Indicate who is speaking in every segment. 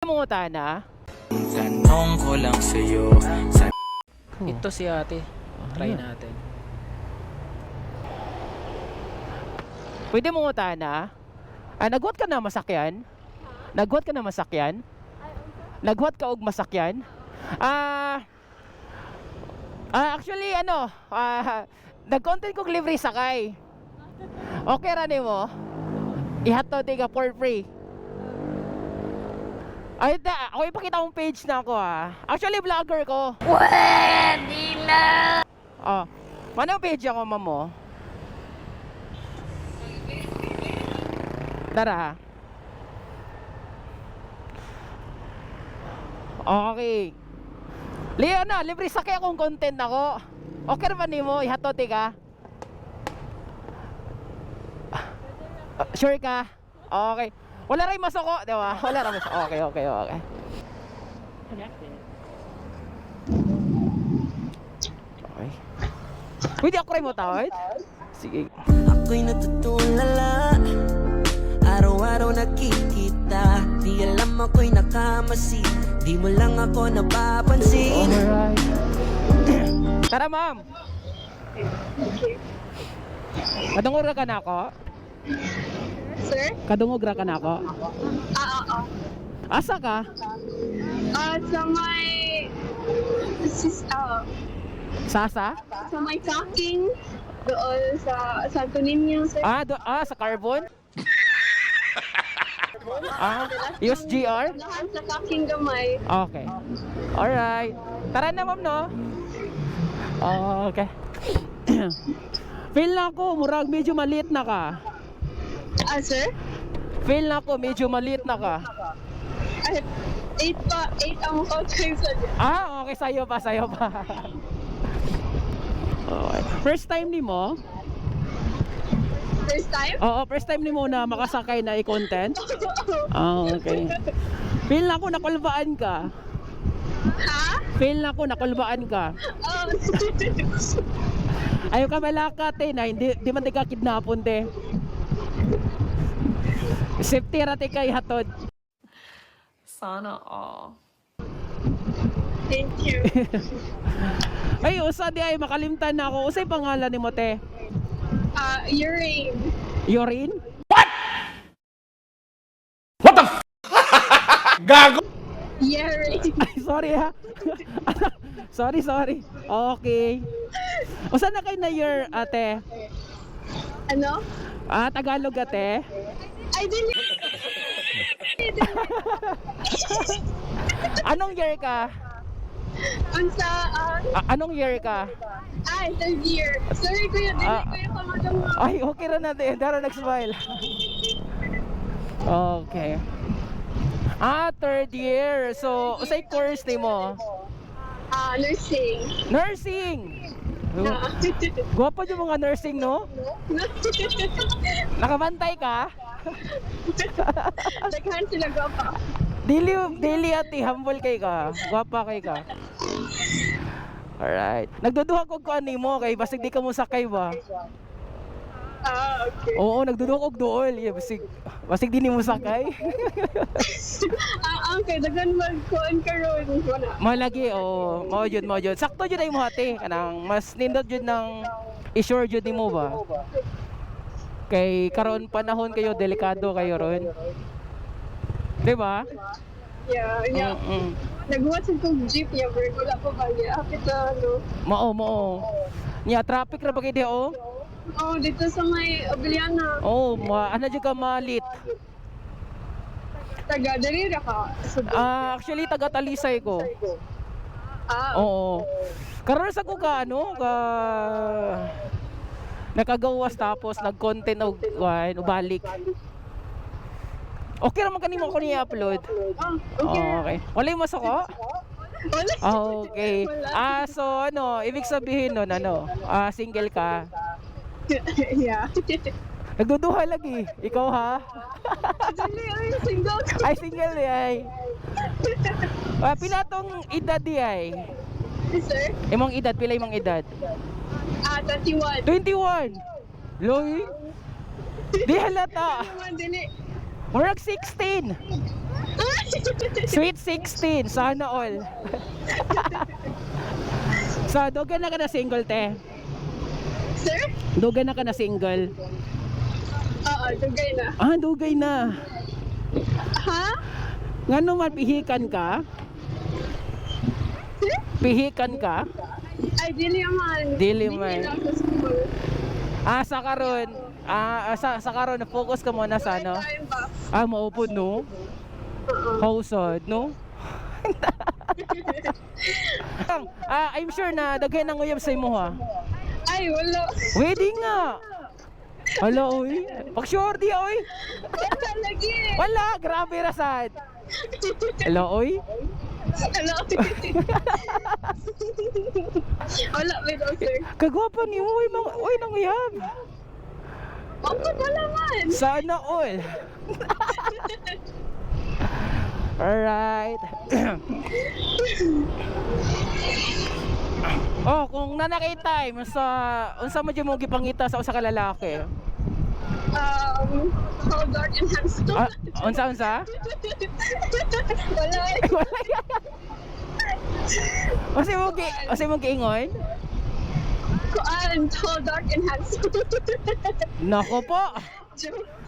Speaker 1: Munguta na?
Speaker 2: Tanong ko lang sa'yo.
Speaker 3: Ito si ate. Try natin.
Speaker 1: Pwede munguta na? Nagwat ka na masakyan? Nagwat ka na masakyan? Nagwat ka og masakyan? Actually nag-content kong libre sakay. Okay ra nimo? Ihatod ka for free. Ay, ako ipakita mong page na ako Actually, vlogger ko.
Speaker 4: Pwede na!
Speaker 1: Oh, ano page ako, mamo? Tara. Okay. Leo na, libre sakay akong content ako. Okay ba nimo? Ihatod ka? Sure ka? Okay. Wala rin masoko, di ba? Wala rin masoko. Okay. Okay. Pwede ako rin mo tawad? Sige.
Speaker 2: Ako'y natutulala, araw-araw nakikita. Di alam ako'y nakamasi, di mo lang ako napapansin.
Speaker 1: Alright. Tara, ma'am. Kadungog ra ka na ako?
Speaker 4: Sir?
Speaker 1: Kadungog ra ka na ako?
Speaker 4: Oo.
Speaker 1: Asa ka?
Speaker 4: Sa may...
Speaker 1: Sasa?
Speaker 4: sa may talking doon sa Santo Niño, sir.
Speaker 1: Sa Carbon? USGR?
Speaker 4: Lahat sa talking gamay.
Speaker 1: Okay. Alright. Tara na, ma'am, no? Okay. Feel na ko, murag medyo maliit na ka.
Speaker 4: Sir?
Speaker 1: Feel na ko, medyo maliit na ka.
Speaker 4: 8 ang mukha tayo sa dyan.
Speaker 1: Okay, sayo pa. Okay. First time ni mo?
Speaker 4: First time?
Speaker 1: Oo, first time ni mo na makasakay na i-content? Okay. Feel na ko, nakulbaan ka.
Speaker 4: Ha?
Speaker 1: Feel na ko, nakulbaan ka. Ayaw ka malakat na hindi man di ka kidnapon Safety rate kay hatod.
Speaker 5: Sana all.
Speaker 4: Thank you.
Speaker 1: Ay, usa di ay makalimtan na ako. Usay pangalan ni mo
Speaker 4: Urine.
Speaker 1: Yorin?
Speaker 4: Urine.
Speaker 1: Ay, sorry sorry. Okay. Usa na kay na year, ate?
Speaker 4: Ano?
Speaker 1: Tagalog, ate?
Speaker 4: Ay, dili.
Speaker 1: Anong year ka?
Speaker 4: Unsa,
Speaker 1: Anong year ka?
Speaker 4: third year. Sorry, kuya, dili kuya ka madama.
Speaker 1: Ay, okay ra na din. Dara nag-smile. Okay. Third year. So, usay course ni mo?
Speaker 4: Nursing.
Speaker 1: Nursing. Gwapo yung mga nursing, no? Nakabantay ka?
Speaker 4: Daghan sila gapa.
Speaker 1: Daily ati, humble kay ka. Gwapa kay ka. Alright. Nagduduha ko ani mo kay basig di ka mo sakay ba?
Speaker 4: Okay.
Speaker 1: Oo, nagduduha ko duol. Yeah, basig di ni mo sakay.
Speaker 4: Okay, daghan magkuan karon wala.
Speaker 1: Malagi mao jud. Sakto jud ay mo ate. Kanang mas nindot jud ng i-sure jud nimo ba? Kay karon panahon kayo delikado kayo ron. 'Di ba?
Speaker 4: Yeah. Nagbuhat sa kong jeep niya, bro. Wala pa ba niya? Apit na,
Speaker 1: Mao. Nya traffic ra ba kay di
Speaker 4: dito sa may Abiliana.
Speaker 1: Ano jud ka malit.
Speaker 4: Taga, dali na ka.
Speaker 1: Actually taga Talisay ko.
Speaker 4: Okay.
Speaker 1: Oo. Karon sa ko ka nakagawas tapos nag-content og balik. Okay ra man kanimo ko ni upload.
Speaker 4: Okay.
Speaker 1: Okay. Wala yung masako?
Speaker 4: Wala.
Speaker 1: Okay. So ibig sabihin nun single ka.
Speaker 4: Yeah.
Speaker 1: Nagduduha lagi. Ikaw ha?
Speaker 4: Dali, single ka.
Speaker 1: Ay single ay. Pila tong edad di ay?
Speaker 4: Sir?
Speaker 1: Imong edad, pila imong edad?
Speaker 4: 21.
Speaker 1: 21. Loy. Di halata.
Speaker 4: Naman, dili.
Speaker 1: Murag 16.
Speaker 4: Ay!
Speaker 1: Sweet 16, sana all. So, dugan na ka na single, te.
Speaker 4: Sir?
Speaker 1: Dugan na ka na single.
Speaker 4: Oo, dugay na.
Speaker 1: Ah, dugay na.
Speaker 4: Ha?
Speaker 1: Nga naman, pihikan ka? Pihikan ka?
Speaker 4: Ay, dili man.
Speaker 1: Dili man.
Speaker 4: Dili lang sa school.
Speaker 1: Ah, sa karon. Sa karon, na-focus ka muna sa ano?
Speaker 4: Time ba?
Speaker 1: Ah, maupod, no? Hausad, no? I'm sure na daghan ang uyab sa imo, ha?
Speaker 4: Ay, wala.
Speaker 1: Wedding nga. Hala, oy. Pag-sure di, oy.
Speaker 4: Wala lagi.
Speaker 1: Wala, grabe rasad. Hala, oy.
Speaker 4: Hello. Wala, wait, sir.
Speaker 1: Kagwapa ni mo, oy, nanguyab.
Speaker 4: Ako wala man.
Speaker 1: Sana all. Alright. Oh, kung nanakay time sa unsa mo mo gipangita sa usa ka lalaki?
Speaker 4: How dark and handsome.
Speaker 1: Ah, unsa?
Speaker 4: Wala.
Speaker 1: Kasi mo giingon?
Speaker 4: Kuan, tall, dark, and handsome.
Speaker 1: Nako po.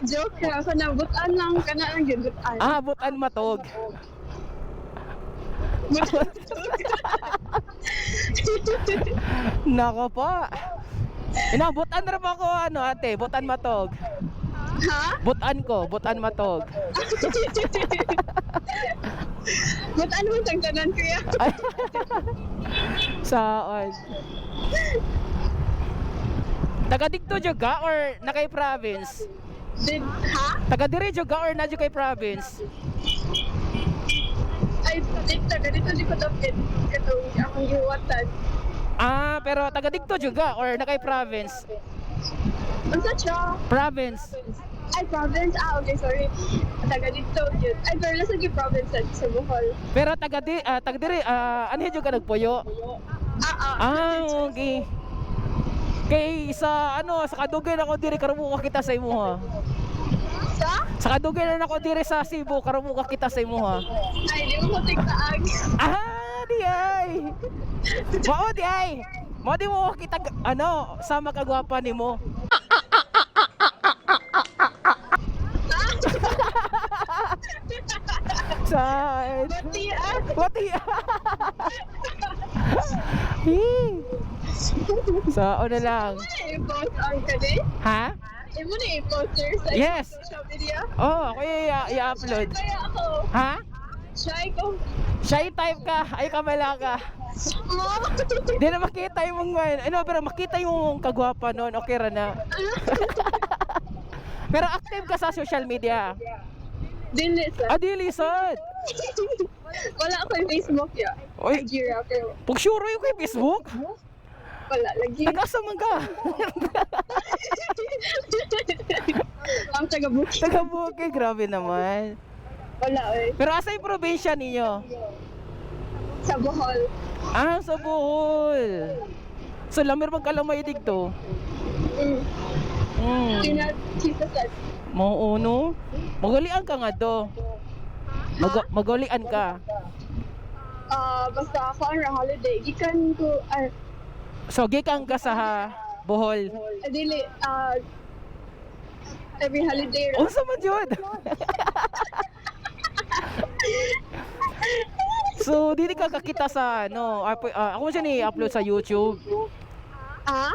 Speaker 4: Joke na. Kanabutan lang. Kana lang gibutan.
Speaker 1: Ah, butan matog. Nako po. Inabutan ra ba ko ano ate, butan matog.
Speaker 4: Ha?
Speaker 1: Butan matog.
Speaker 4: Butan mo tagtanan kuya.
Speaker 1: Saan? Taga dito juga or nakay province?
Speaker 4: Ha?
Speaker 1: Taga dire juga or na kay province?
Speaker 4: Ay, dito di ko tapit. Katong akong giwatan.
Speaker 1: Ah, pero taga dito juga or nakay province?
Speaker 4: Unsa siya?
Speaker 1: Province.
Speaker 4: Ay, province. Ah, okay, sorry. Taga dito yun. Ay, pero nasa province sa Bohol.
Speaker 1: Pero taga dire anhi juga nagpuyo. Ah, okay. Kay sa ano, sa Kadugay ako dire karumo ka kita sa imo ha. Sa Kadugay na ako dire sa Cebu karumo ka kita sa imo ha.
Speaker 4: Ay, di mo ko tigtaag.
Speaker 1: Ah, di ay. Mao di ay. Mao di mo kita ano, sama kagwapa nimo. Saan? Pati. Saan na lang.
Speaker 4: I-post ang kani?
Speaker 1: Ha?
Speaker 4: Imo na i-poster sa
Speaker 1: Yes.
Speaker 4: social media?
Speaker 1: Oh, ako i-upload.
Speaker 4: Kaya ako.
Speaker 1: Ha?
Speaker 4: Shy ko.
Speaker 1: Shy type ka, ay kamala ka. Di na makita yung mga, ano, pero makita yung kagwapa noon, okay ra na. Pero active ka sa social media.
Speaker 4: Dili sa.
Speaker 1: Ah, di lisod.
Speaker 4: Wala ako yung Facebook ya.
Speaker 1: Oy,
Speaker 4: IG ra pero
Speaker 1: pag sure yung kay Facebook,
Speaker 4: wala lagi.
Speaker 1: nag-asa man ka.
Speaker 4: Ang taga-booking.
Speaker 1: Taga-Bukid, grabe naman.
Speaker 4: Wala eh.
Speaker 1: Pero asa yung probinsya ninyo?
Speaker 4: Sa Bohol.
Speaker 1: Ah, sa Bohol. So, lamir magkalamay digto.
Speaker 4: Kinat-chisasan.
Speaker 1: Mauuno. Magalian ka nga do. Magalian ka.
Speaker 4: Basta ako ang holiday. Gikan ko,
Speaker 1: So, gikan ka sa Bohol.
Speaker 4: dili, every holiday.
Speaker 1: Unsa man yun? So, dili ka kakita sa ano, ako siya ni-upload sa YouTube.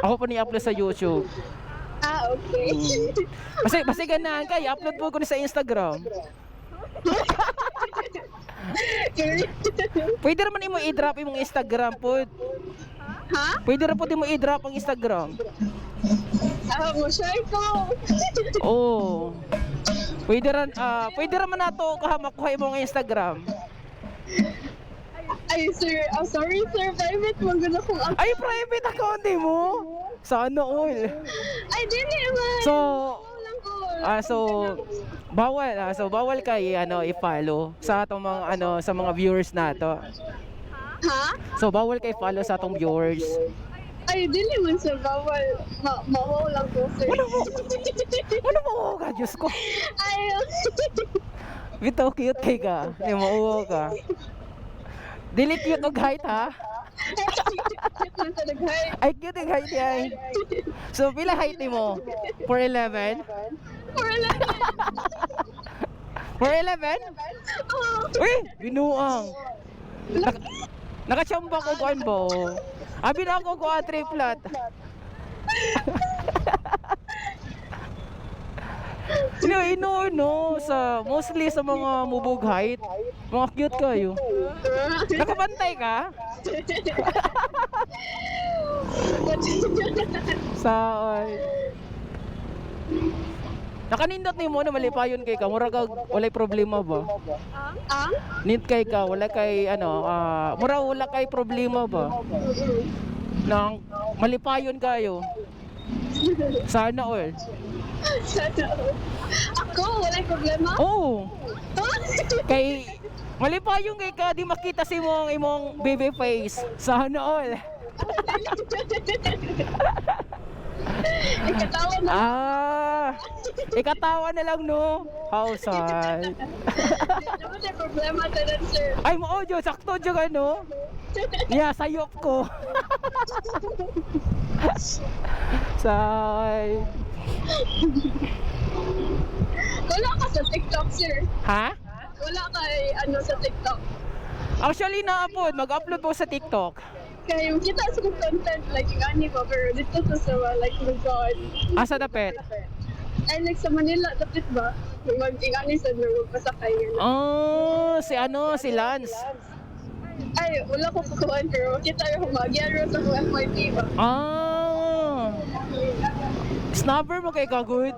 Speaker 1: Ako pa ni-upload sa YouTube.
Speaker 4: Okay.
Speaker 1: Basta ganahan ka, i-upload po ko ni sa Instagram. Pwede naman imo i-drop imong Instagram po.
Speaker 4: Ha?
Speaker 1: Pwede rin po di mo i-drop ang Instagram.
Speaker 4: Shy ko.
Speaker 1: Oo. Pwede rin nato makuha imong Instagram.
Speaker 4: Ay, sir. Sorry, sir. Private mo. Gano'n kong account.
Speaker 1: Ay, private account mo? Sana all.
Speaker 4: Ay, dili man.
Speaker 1: So,
Speaker 4: Walang ko.
Speaker 1: bawal kay i-follow sa atong mga sa mga viewers nato.
Speaker 4: Ha?
Speaker 1: So bawal kay follow sa atong viewers.
Speaker 4: Ay, dili man sa bawal. Mawaw lang ko, sir.
Speaker 1: Ano mo ka, Diyos ko?
Speaker 4: Ay,
Speaker 1: Bitaw cute kay ka. Di mauwo ka. Dili cute og height ha.
Speaker 4: Cute lang sa nag-height.
Speaker 1: Ay cute ang height ay. So pila height mo? 4'11"?
Speaker 4: For lang.
Speaker 1: 4'11"? Uy, binuang. Nakachamba ko kuan ba? Abi na ako kuan triplet. No, sa mostly sa mga mubog height, mga cute kayo. Nakabantay ka? Sa nakanindot ni mo na malipayon kay ka, mura kag walay problema ba?
Speaker 4: Ang?
Speaker 1: Need kay ka, wala kay ano, mura wala kay problema ba? Nang malipayon kayo. Sana all.
Speaker 4: Sana all. Ako, walang problema.
Speaker 1: Oh, kay malipayon kay ka, di makita si mong imong baby face. Sana all.
Speaker 4: Ikatawa na.
Speaker 1: Ikatawa na lang no. How sad.
Speaker 4: Naman may problema sa dancer.
Speaker 1: Ay mo Diyos, sakto dyan ano. Yeah, sayop ko. Say.
Speaker 4: Wala ka sa TikTok, sir.
Speaker 1: Ha?
Speaker 4: Wala ka sa TikTok.
Speaker 1: Actually na-upload, mag-upload po sa TikTok.
Speaker 4: Kaya yung kita sa content, like yung ani ko, pero dito to sa like Luzon.
Speaker 1: Asa dapet?
Speaker 4: Ay, like sa Manila, dapat ba? Mag-ingani sa magpasakay yun.
Speaker 1: Oh, si Lance.
Speaker 4: Ay, wala ko kukuhan, pero kita yung magyaro sa kong FYP ba?
Speaker 1: Snubber mo kay ka, good?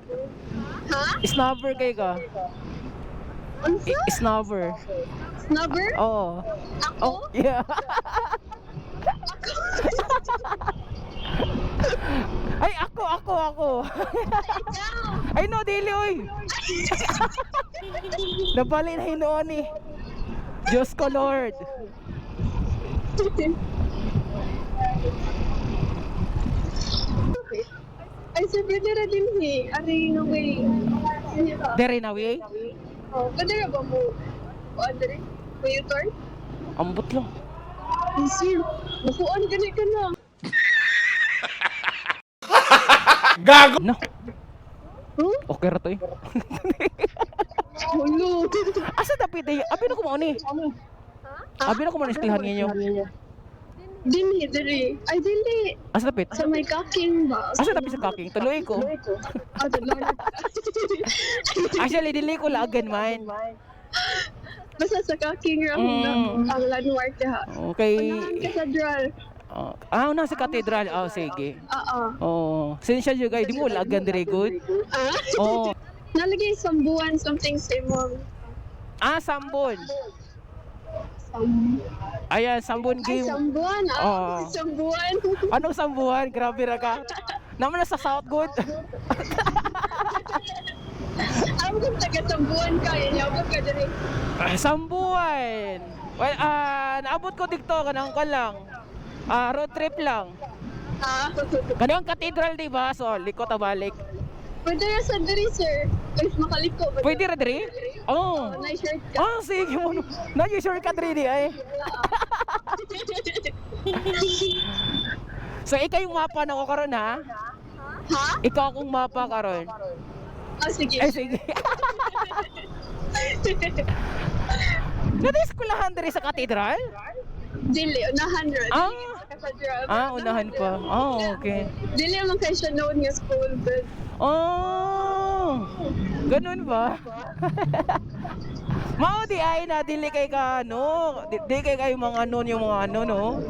Speaker 4: Ha?
Speaker 1: Snubber kay ka.
Speaker 4: Ano sa?
Speaker 1: Snubber.
Speaker 4: Snubber?
Speaker 1: Oo.
Speaker 4: Ako?
Speaker 1: Oh, yeah. Ay, ako. Ay, no, dili, oy. Nabali na hinoon eh. Diyos ko, Lord.
Speaker 4: Ay, sabi nila din Ari na way.
Speaker 1: Dere na, we?
Speaker 4: Oh, pwede na ba mo? O, Andre? May U-turn?
Speaker 1: Ambot lang.
Speaker 4: Ay, sir. Makuan ka na.
Speaker 1: No.
Speaker 4: Huh?
Speaker 1: Okay ra to eh.
Speaker 4: Hulo.
Speaker 1: Asa dapit eh? Abi na ko mo ni. Abi na ko mo ni eskwelahan ninyo.
Speaker 4: Dili, dili. Ay, dili.
Speaker 1: Asa dapit?
Speaker 4: Sa may kaking ba?
Speaker 1: Asa dapit sa kaking? Tuloy ko.
Speaker 4: Ah, tuloy.
Speaker 1: Actually, dili ko laagan man.
Speaker 4: Basta sa kaking ang landmark ha.
Speaker 1: Okay.
Speaker 4: Unahan ka sa draw.
Speaker 1: Nasa katedral. Sige.
Speaker 4: Oo.
Speaker 1: Sinsya yung guys, di mo laagan dire good.
Speaker 4: Ah?
Speaker 1: Oo.
Speaker 4: Nalagay sambuan something sa imong.
Speaker 1: Sambon. Ayan, Sambon
Speaker 4: Ay,
Speaker 1: game.
Speaker 4: sambuan.
Speaker 1: Oo.
Speaker 4: Sambuan.
Speaker 1: Anong sambuhan? Grabe ra ka. Naman na sa South Good.
Speaker 4: Alam kong taga-sambuan ka. Yanyabot ka dali.
Speaker 1: Sambuhan. Well, naabot ko dito kanang kan lang. Road trip lang.
Speaker 4: Ah,
Speaker 1: Kanang katedral, di ba? So, liko ta balik.
Speaker 4: pwede na sa diri, sir. Ay, makaliko ba?
Speaker 1: Pwede ra diri? Oh.
Speaker 4: Na-shirt ka.
Speaker 1: Sige mo. Na-sure ka diri ay. So, ikaw yung mapa na ko karon ha?
Speaker 4: Ha?
Speaker 1: Ikaw akong mapa karon.
Speaker 4: Sige.
Speaker 1: Ay, sige. Nadiskwelahan diri sa katedral?
Speaker 4: Dili, unahan ron.
Speaker 1: Unahan pa. Okay.
Speaker 4: Dili man kayo siya known nga school, but
Speaker 1: Ganun ba? Mao di ay na dili kay ka ano, di kay kayo mga ano yung mga ano no.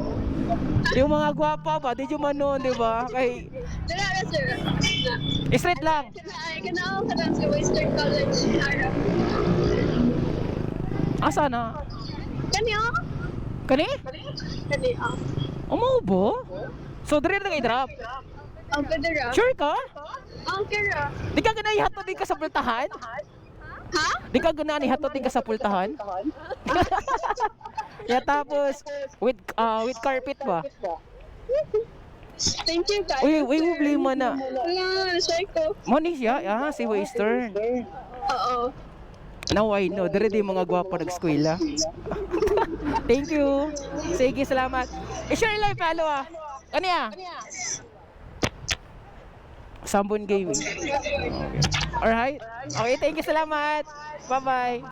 Speaker 1: Yung mga gwapa ba, di man noon, di ba? Kay
Speaker 4: dala na, sir.
Speaker 1: straight lang.
Speaker 4: Kanao ka lang sa Western College. Harap.
Speaker 1: Asa na?
Speaker 4: Kaniyo?
Speaker 1: Kani?
Speaker 4: Kaniyo.
Speaker 1: Umo ba? So dire na kay drop.
Speaker 4: Ang pwede ra.
Speaker 1: Sure ka?
Speaker 4: Ang kira.
Speaker 1: Di ka ganahi hatod din ka sa pultahan?
Speaker 4: Ha?
Speaker 1: Di ka ganahi hatod din ka sa pultahan? Ya tapos with carpet ba?
Speaker 4: Thank you, guys.
Speaker 1: Uy, problema na.
Speaker 4: Wala, shy ko.
Speaker 1: Money siya, si Western.
Speaker 4: Oo.
Speaker 1: Now I know, dire di mga gwapo nag-eskwela. Thank you. Sige, salamat. I-share live, follow ah. Ano ya? Sambon Gaming. Okay. Alright. Okay, thank you, salamat. Bye-bye.